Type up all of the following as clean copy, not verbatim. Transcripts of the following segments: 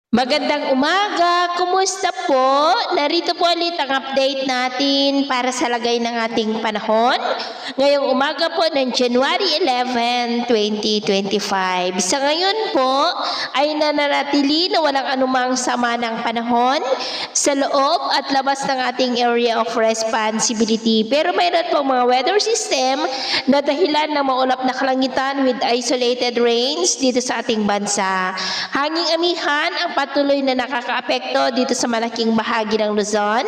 Magandang umaga! Kumusta po? Narito po ulit ang update natin para sa lagay ng ating panahon. Ngayong umaga po ng January 11, 2025. Sa ngayon po ay nananatili na walang anumang sama ng panahon sa loob at labas ng ating area of responsibility. Pero mayroon pong mga weather system na dahilan ng maulap na kalangitan with isolated rains dito sa ating bansa. Hanging amihan ang patuloy na nakakaapekto dito sa malaking bahagi ng Luzon,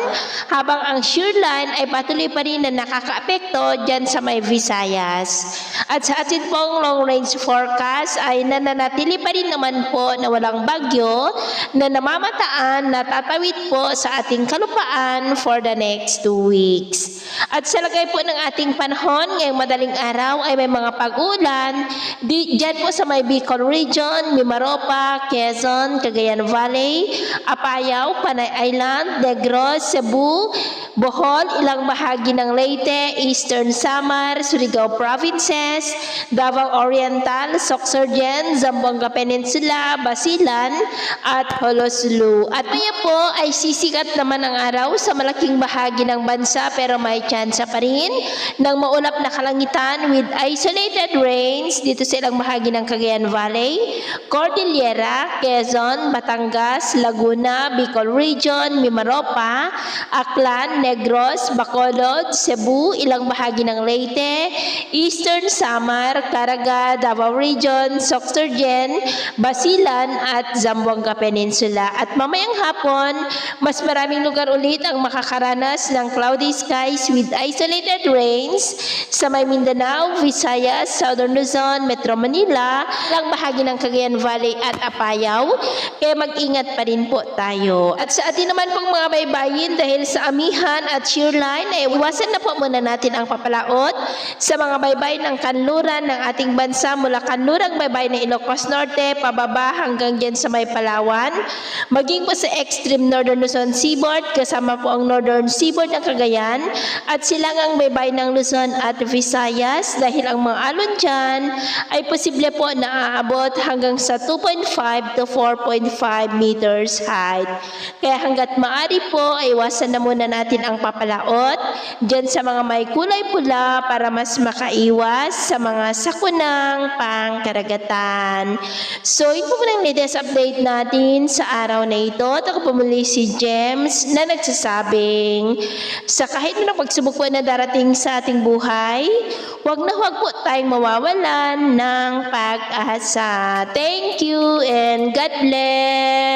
habang ang shear line ay patuloy pa rin na nakakaapekto dyan sa may Visayas. At sa atin pong long range forecast ay nananatili pa rin naman po na walang bagyo na namamataan na tatawid po sa ating kalupaan for the next 2 weeks. At sa lagay po ng ating panahon ngayong madaling araw ay may mga pag-ulan dyan po sa may Bicol Region, Mimaropa, Quezon, Cagayan Valley, Apayao, Panay Island, Negros, Cebu, Bohol, ilang bahagi ng Leyte, Eastern Samar, Surigao Provinces, Davao Oriental, Sorsogon, Zamboanga Peninsula, Basilan, at Holosulu. At maya po ay sisikat naman ang araw sa malaking bahagi ng bansa pero may tsansa pa rin ng maulap na kalangitan with isolated rains dito sa ilang bahagi ng Cagayan Valley, Cordillera, Quezon, Batangas, Laguna, Bicol Region, Mimaropa, Aklan, Negros, Bacolod, Cebu, ilang bahagi ng Leyte, Eastern Samar, Caraga, Davao Region, Sorsogon, Basilan at Zamboanga Peninsula. At mamayang hapon, mas maraming lugar ulit ang makakaranas ng cloudy skies with isolated rains sa may Mindanao, Visayas, Southern Luzon, Metro Manila, ilang bahagi ng Cagayan Valley at Apayao, kaya mag-ingat pa rin po tayo. At sa atin naman pong mga baybayin, dahil sa amihan at shear line, ay iwasan na po muna natin ang papalaot sa mga baybay ng kanluran ng ating bansa mula kanlurang baybay ng Ilocos Norte, pababa hanggang dyan sa may Palawan, maging po sa extreme northern Luzon seaboard, kasama po ang northern seaboard ng Cagayan, at silangang baybay ng Luzon at Visayas, dahil ang mga alon dyan ay posible po na aabot hanggang sa 2.5 to 4.5 meters height. Kaya hanggat maaari po ay iwasan na muna natin ang papalaot dyan sa mga may kulay pula para mas makaiwas sa mga sakunang pangkaragatan. So ito po lang latest update natin sa araw na ito. At ako pumuli si James na nagsasabing sa kahit na pagsubok po na darating sa ating buhay, huwag po tayong mawawalan ng pag-asa. Thank you and God bless!